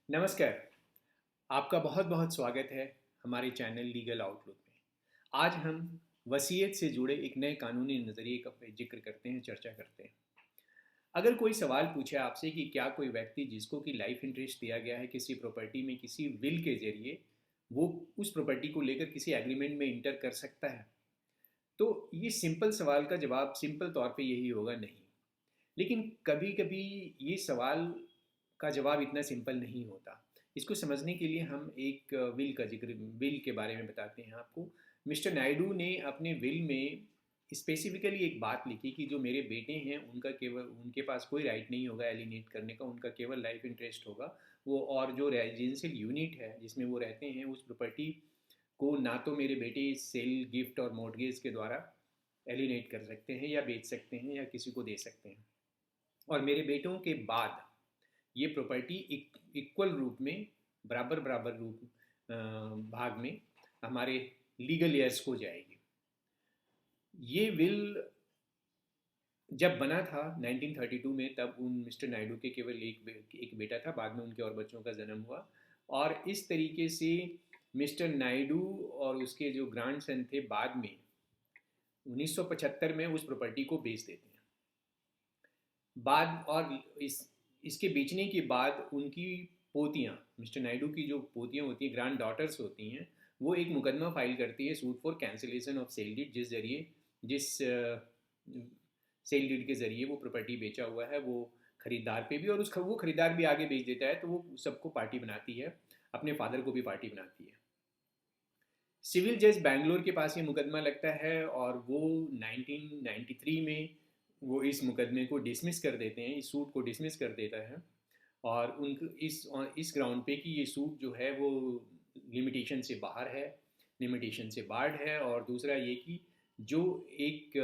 नमस्कार। आपका बहुत बहुत स्वागत है हमारे चैनल लीगल आउटलुक में। आज हम वसीयत से जुड़े एक नए कानूनी नज़रिए का जिक्र करते हैं, चर्चा करते हैं। अगर कोई सवाल पूछे आपसे कि क्या कोई व्यक्ति जिसको कि लाइफ इंटरेस्ट दिया गया है किसी प्रॉपर्टी में किसी विल के जरिए, वो उस प्रॉपर्टी को लेकर किसी एग्रीमेंट में इंटर कर सकता है, तो ये सिंपल सवाल का जवाब सिंपल तौर पे यही होगा, नहीं। लेकिन कभी कभी ये सवाल का जवाब इतना सिंपल नहीं होता। इसको समझने के लिए हम एक विल के बारे में बताते हैं आपको। मिस्टर नायडू ने अपने विल में स्पेसिफिकली एक बात लिखी कि जो मेरे बेटे हैं उनका केवल उनके पास कोई राइट नहीं होगा एलिनेट करने का, उनका केवल लाइफ इंटरेस्ट होगा। वो और जो रेजिडेंशियल यूनिट है जिसमें वो रहते हैं उस प्रॉपर्टी को ना तो मेरे बेटे सेल, गिफ्ट और मॉर्गेज के द्वारा एलिनेट कर सकते हैं या बेच सकते हैं या किसी को दे सकते हैं। और मेरे बेटों के बाद ये प्रॉपर्टी इक्वल रूप में, बराबर बराबर रूप भाग में हमारे लीगल एयर्स को जाएगी। ये विल जब बना था 1932 में, तब उन मिस्टर नायडू के केवल एक बेटा था, बाद में उनके और बच्चों का जन्म हुआ। और इस तरीके से मिस्टर नायडू और उसके जो ग्रैंड सन थे बाद में 1975 में उस प्रॉपर्टी को बेच देते हैं। बाद और इसके बेचने के बाद उनकी पोतियाँ, मिस्टर नायडू की जो पोतियाँ होती हैं, ग्रैंड डॉटर्स होती हैं, वो एक मुकदमा फाइल करती है, suit for cancellation of sale deed, जिस सेल डीड के ज़रिए वो प्रॉपर्टी बेचा हुआ है वो खरीदार पे भी, और वो खरीदार भी आगे बेच देता है, तो वो सबको पार्टी बनाती है, अपने फादर को भी पार्टी बनाती है। सिविल जज बैंगलोर के पास ये मुकदमा लगता है और वो 1993 में वो इस मुकदमे को डिसमिस कर देते हैं, इस सूट को डिसमिस कर देता है। और उन इस ग्राउंड पे कि ये सूट जो है वो लिमिटेशन से बाहर है, लिमिटेशन से बार्ड है। और दूसरा ये कि जो एक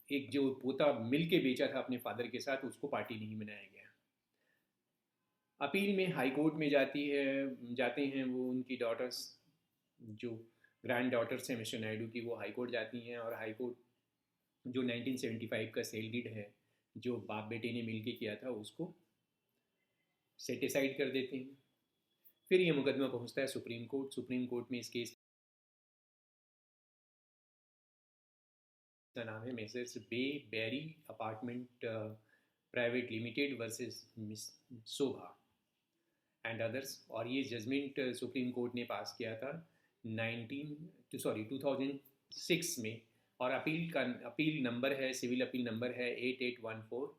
एक जो पोता मिल के बेचा था अपने फादर के साथ, उसको पार्टी नहीं बनाया गया। अपील में हाई कोर्ट में जाते हैं वो उनकी डॉटर्स, जो ग्रैंड डॉटर्स हैं मिस्टर नायडू की, वो हाई कोर्ट जाती हैं। और हाई कोर्ट जो 1975 का सेल डीड है जो बाप बेटे ने मिलके किया था, उसको सेटिसाइड कर देते हैं। फिर ये मुकदमा पहुंचता है सुप्रीम कोर्ट। सुप्रीम कोर्ट में इस केस का नाम है messrs bay berry apartment private limited versus miss Shobha and others. और ये जजमेंट सुप्रीम कोर्ट ने पास किया था 2006 में। और अपील नंबर है, सिविल अपील नंबर है 8814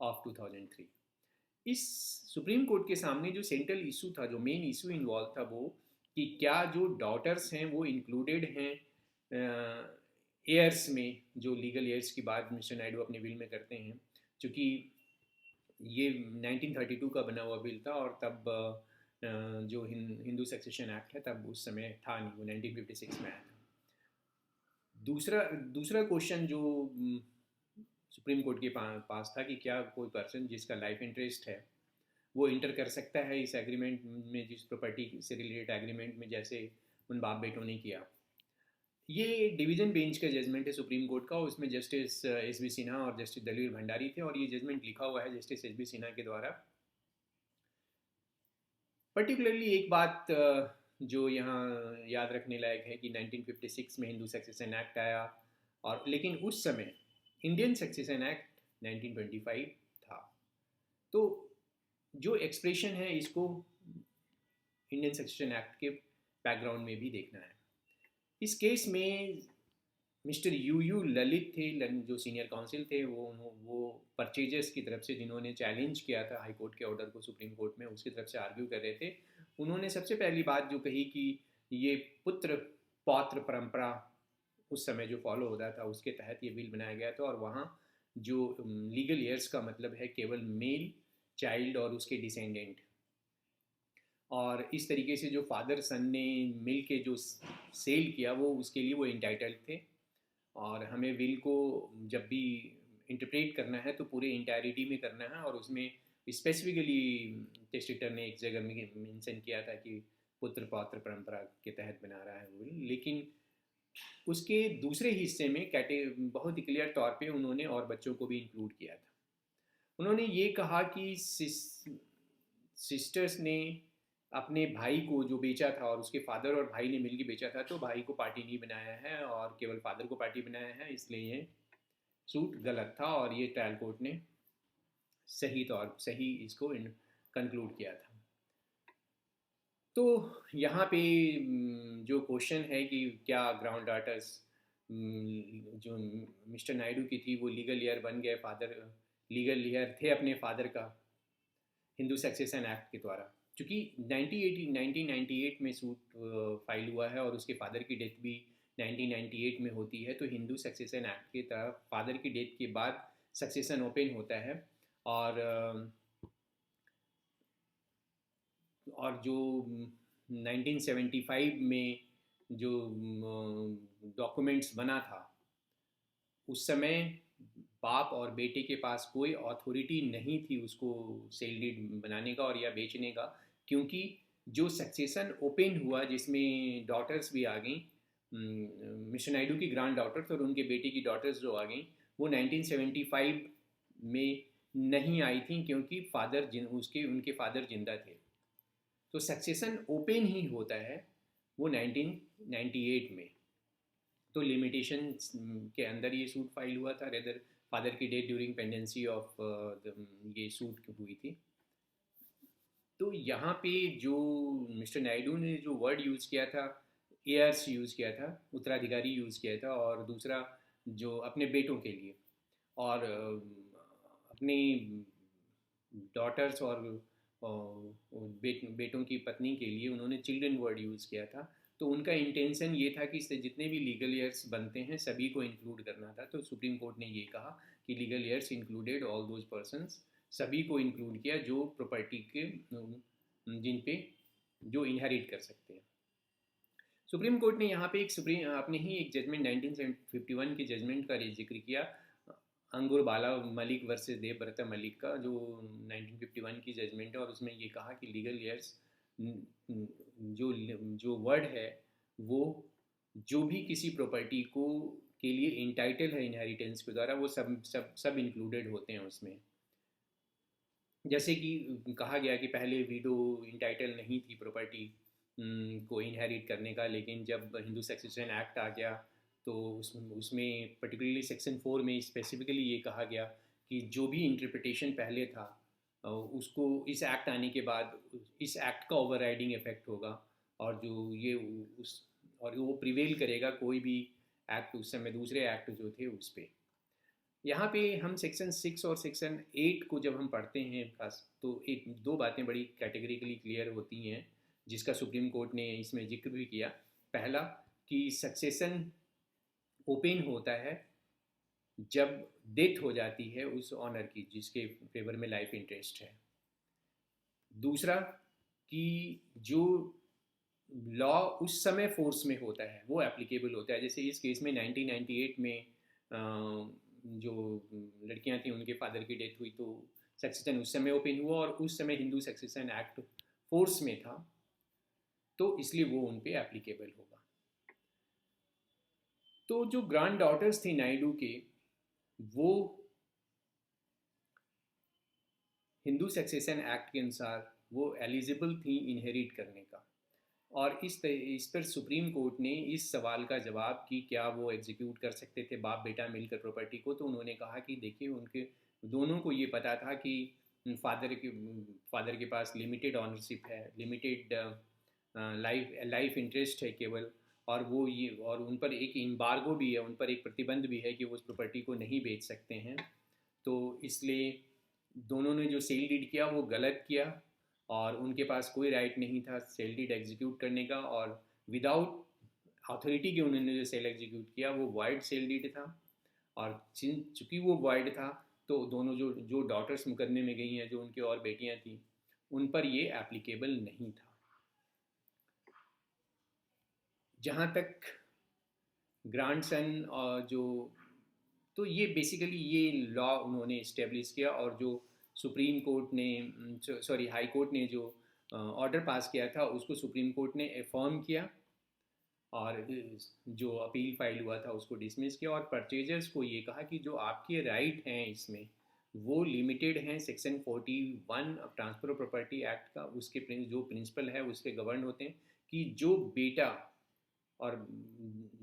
ऑफ 2003। इस सुप्रीम कोर्ट के सामने जो सेंट्रल इशू था, जो मेन इशू इन्वॉल्व था, वो कि क्या जो डॉटर्स हैं वो इंक्लूडेड हैं एयर्स में, जो लीगल एयर्स की बात मिस्टर नायडू अपने बिल में करते हैं। चूँकि ये 1932 का बना हुआ बिल था और तब जो हिंदू सक्सेशन एक्ट है तब उस समय था नहीं, वो 1956 में आया था। दूसरा दूसरा क्वेश्चन जो सुप्रीम कोर्ट के पास था कि क्या कोई पर्सन जिसका लाइफ इंटरेस्ट है वो इंटर कर सकता है इस एग्रीमेंट में, जिस प्रॉपर्टी से रिलेटेड एग्रीमेंट में, जैसे उन बाप बेटों ने किया। ये डिवीजन बेंच का जजमेंट है सुप्रीम कोर्ट का, उसमें जस्टिस एस बी सिन्हा और जस्टिस दलील भंडारी थे। और ये जजमेंट लिखा हुआ है जस्टिस एस बी सिन्हा के द्वारा। पर्टिकुलरली एक बात जो यहाँ याद रखने लायक है कि 1956 में हिंदू सक्सेशन एक्ट आया, और लेकिन उस समय इंडियन सक्सेशन एक्ट 1925 था। तो जो एक्सप्रेशन है इसको इंडियन सक्सेशन एक्ट के बैकग्राउंड में भी देखना है। इस केस में मिस्टर यू ललित थे, जो सीनियर काउंसिल थे, वो परचेजर्स की तरफ से जिन्होंने चैलेंज किया था हाई कोर्ट के ऑर्डर को सुप्रीम कोर्ट में, उसकी तरफ से आर्ग्यू कर रहे थे। उन्होंने सबसे पहली बात जो कही कि ये पुत्र पौत्र परंपरा उस समय जो फॉलो होता था उसके तहत ये बिल बनाया गया था। और वहाँ जो लीगल एयर्स का मतलब है केवल मेल चाइल्ड और उसके डिसेंडेंट। और इस तरीके से जो फादर सन ने मिल के जो सेल किया वो उसके लिए वो इंटाइटल्ड थे। और हमें विल को जब भी इंटरप्रेट करना है तो पूरे इंटायरिटी में करना है। और उसमें स्पेसिफिकली टेस्टिटर ने एक जगह में मेंशन किया था कि पुत्र पौत्र परंपरा के तहत बना रहा है विल, लेकिन उसके दूसरे हिस्से में बहुत ही क्लियर तौर पे उन्होंने और बच्चों को भी इंक्लूड किया था। उन्होंने ये कहा कि सिस्टर्स ने अपने भाई को जो बेचा था और उसके फादर और भाई ने मिलकर बेचा था, तो भाई को पार्टी नहीं बनाया है और केवल फादर को पार्टी बनाया है, इसलिए ये सूट गलत था और ये ट्रायल कोर्ट ने सही इसको कंक्लूड किया था। तो यहाँ पे जो क्वेश्चन है कि क्या ग्राउंड डाटर्स जो मिस्टर नायडू की थी वो लीगल ईयर बन गए, फादर लीगल ईयर थे अपने फादर का हिंदू सक्सेशन एक्ट के द्वारा, क्योंकि 1998 में सूट फाइल हुआ है और उसके फादर की डेथ भी 1998 में होती है, तो हिंदू सक्सेशन एक्ट की तरफ फादर की डेथ के बाद सक्सेशन ओपन होता है। और जो 1975 में जो डॉक्यूमेंट्स बना था, उस समय बाप और बेटे के पास कोई अथॉरिटी नहीं थी उसको सेल डीड बनाने का और या बेचने का, क्योंकि जो सक्सेशन ओपन हुआ जिसमें डॉटर्स भी आ गई, मिस्टर नायडू की ग्रैंड डॉटर्स और उनके बेटे की डॉटर्स जो आ गई, वो 1975 में नहीं आई थी, क्योंकि उनके फादर जिंदा थे। तो सक्सेशन ओपन ही होता है वो 1998 में, तो लिमिटेशन के अंदर ये सूट फाइल हुआ था, रेदर फादर की डेथ ड्यूरिंग पेंडेंसी ऑफ ये सूट हुई थी। तो यहाँ पे जो मिस्टर नायडू ने जो वर्ड यूज़ किया था, एयर्स यूज़ किया था, उत्तराधिकारी यूज़ किया था, और दूसरा जो अपने बेटों के लिए और अपनी डॉटर्स और बेटों की पत्नी के लिए उन्होंने चिल्ड्रन वर्ड यूज़ किया था। तो उनका इंटेंशन ये था कि इससे जितने भी लीगल ईयर्स बनते हैं सभी को इंक्लूड करना था। तो सुप्रीम कोर्ट ने ये कहा कि legal years included all those persons, सभी को इंक्लूड किया जो प्रॉपर्टी के जिन पे जो इनहेरिट कर सकते हैं। सुप्रीम कोर्ट ने यहाँ पे अपने ही एक जजमेंट 1951 के जजमेंट का जिक्र किया, अंगुर बाला मलिक वर्सेस देवव्रता मलिक का, जो 1951 की जजमेंट है, और उसमें ये कहा कि लीगल ईयर्स जो जो वर्ड है वो जो भी किसी प्रॉपर्टी को के लिए इंटाइटल है इनहेरिटेंस के द्वारा, वो सब सब सब इंक्लूडेड होते हैं उसमें। जैसे कि कहा गया कि पहले विडो इंटाइटल नहीं थी प्रॉपर्टी को इनहेरिट करने का, लेकिन जब हिंदू सक्सेशन एक्ट आ गया तो उसमें पर्टिकुलरली सेक्शन 4 में स्पेसिफिकली ये कहा गया कि जो भी इंटरप्रिटेशन पहले था उसको इस एक्ट आने के बाद इस एक्ट का ओवरराइडिंग इफेक्ट होगा, और जो ये उस और वो प्रिवेल करेगा कोई भी एक्ट उस समय दूसरे एक्ट जो थे उस पर। यहाँ पे हम सेक्शन 6 और सेक्शन 8 को जब हम पढ़ते हैं खास, तो एक दो बातें बड़ी कैटेगरिकली क्लियर होती हैं जिसका सुप्रीम कोर्ट ने इसमें जिक्र भी किया। पहला कि सक्सेशन ओपन होता है जब डेथ हो जाती है उस ऑनर की जिसके फेवर में लाइफ इंटरेस्ट है। दूसरा कि जो लॉ उस समय फोर्स में होता है वो एप्लीकेबल होता है। जैसे इस केस में 1998 में जो लड़कियां थी उनके फादर की डेथ हुई, तो सक्सेशन उस समय ओपन हुआ और उस समय हिंदू सक्सेशन एक्ट फोर्स में था, तो इसलिए वो उन पे एप्लीकेबल होगा। तो जो ग्रैंड डॉटर्स थी नायडू के, वो हिंदू सक्सेशन एक्ट के अनुसार वो एलिजिबल थी इनहेरिट करने का, और इस पर सुप्रीम कोर्ट ने इस सवाल का जवाब कि क्या वो एग्जीक्यूट कर सकते थे बाप बेटा मिलकर प्रॉपर्टी को, तो उन्होंने कहा कि देखिए उनके दोनों को ये पता था कि फादर के पास लिमिटेड ऑनरशिप है, लिमिटेड लाइफ इंटरेस्ट है केवल, और वो ये और उन पर एक इम्बार्गो भी है, उन पर एक प्रतिबंध भी है कि वो उस प्रॉपर्टी को नहीं बेच सकते हैं। तो इसलिए दोनों ने जो सेल डीड किया वो गलत किया, और उनके पास कोई राइट नहीं था सेल डीड एग्जीक्यूट करने का, और विदाउट अथॉरिटी के उन्होंने जो सेल एग्जीक्यूट किया वो वाइड सेल डीड था। और चूँकि वो वाइड था तो दोनों जो जो डॉटर्स मुकदमे में गई हैं, जो उनकी और बेटियां थीं, उन पर ये एप्लीकेबल नहीं था। जहाँ तक ग्रैंडसन और जो, तो ये बेसिकली ये लॉ उन्होंने इस्टेब्लिश किया, और जो सुप्रीम कोर्ट ने हाई कोर्ट ने जो ऑर्डर पास किया था उसको सुप्रीम कोर्ट ने एफर्म किया, और जो अपील फाइल हुआ था उसको डिसमिस किया, और परचेजर्स को ये कहा कि जो आपके राइट हैं इसमें वो लिमिटेड हैं section 41 of transfer of property act का, उसके जो प्रिंसिपल है उस पर गवर्न होते हैं कि जो बेटा और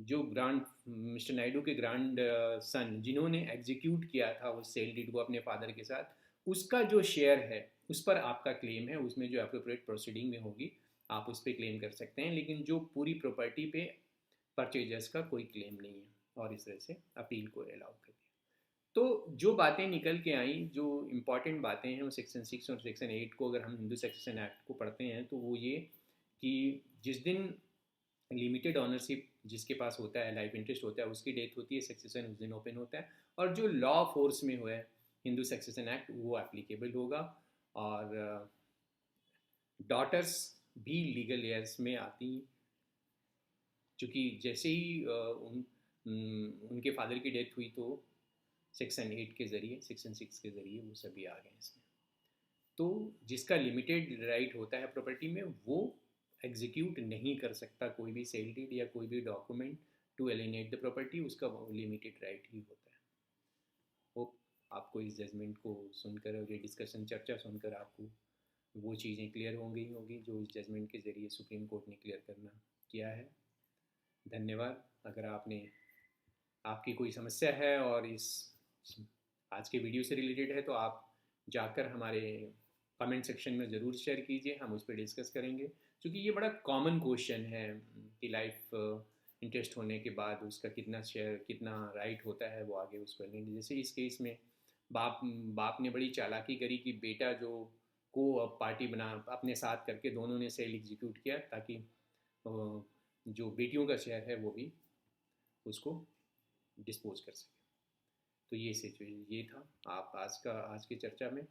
जो ग्रांड मिस्टर नायडू के ग्रांड सन जिन्होंने एग्जीक्यूट किया था उस सेल डीड को अपने फादर के साथ, उसका जो शेयर है उस पर आपका क्लेम है, उसमें जो अप्रोप्रिएट प्रोसीडिंग में होगी आप उस पर क्लेम कर सकते हैं, लेकिन जो पूरी प्रॉपर्टी पे परचेजर्स का कोई क्लेम नहीं है, और इस तरह से अपील को अलाउ कर दिया। तो जो बातें निकल के आई, जो इम्पॉर्टेंट बातें हैं वो सेक्शन 6 और सेक्शन 8 को अगर हम हिंदू सक्सेशन एक्ट को पढ़ते हैं तो वो ये कि जिस दिन लिमिटेड ऑनरशिप जिसके पास होता है, लाइफ इंटरेस्ट होता है, उसकी डेथ होती है, सक्सेशन उस दिन ओपन होता है, और जो लॉ फोर्स में हुआ है हिंदू सक्सेशन एक्ट वो एप्लीकेबल होगा, और डॉटर्स भी लीगल एयर्स में आती, चूँकि जैसे ही उनके फादर की डेथ हुई तो सेक्शन 8 के ज़रिए, सेक्शन 6 के ज़रिए वो सभी आ गए इसमें। तो जिसका लिमिटेड राइट होता है प्रॉपर्टी में वो एग्जीक्यूट नहीं कर सकता कोई भी सेल डीड या कोई भी document to alienate the property, उसका लिमिटेड राइट ही होता है। होप आपको इस जजमेंट को सुनकर और ये डिस्कशन चर्चा सुनकर आपको वो चीज़ें क्लियर होंगी जो इस जजमेंट के ज़रिए सुप्रीम कोर्ट ने क्लियर करना किया है। धन्यवाद। अगर आपकी कोई समस्या है और इस आज के वीडियो से रिलेटेड है तो आप जाकर हमारे कमेंट सेक्शन में ज़रूर शेयर कीजिए, हम उस पर डिस्कस करेंगे, क्योंकि ये बड़ा कॉमन क्वेश्चन है कि लाइफ इंटरेस्ट होने के बाद उसका कितना शेयर, कितना राइट होता है वो आगे उस पर लेंगे। जैसे इस केस में बाप ने बड़ी चालाकी करी कि बेटा जो को पार्टी बना अपने साथ करके दोनों ने सेल एग्जीक्यूट किया ताकि जो बेटियों का शेयर है वो भी उसको डिस्पोज कर सके। तो ये सिचुएशन ये था आप आज की चर्चा में।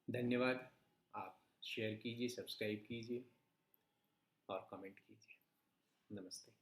धन्यवाद। आप शेयर कीजिए, सब्सक्राइब कीजिए और कमेंट कीजिए। नमस्ते।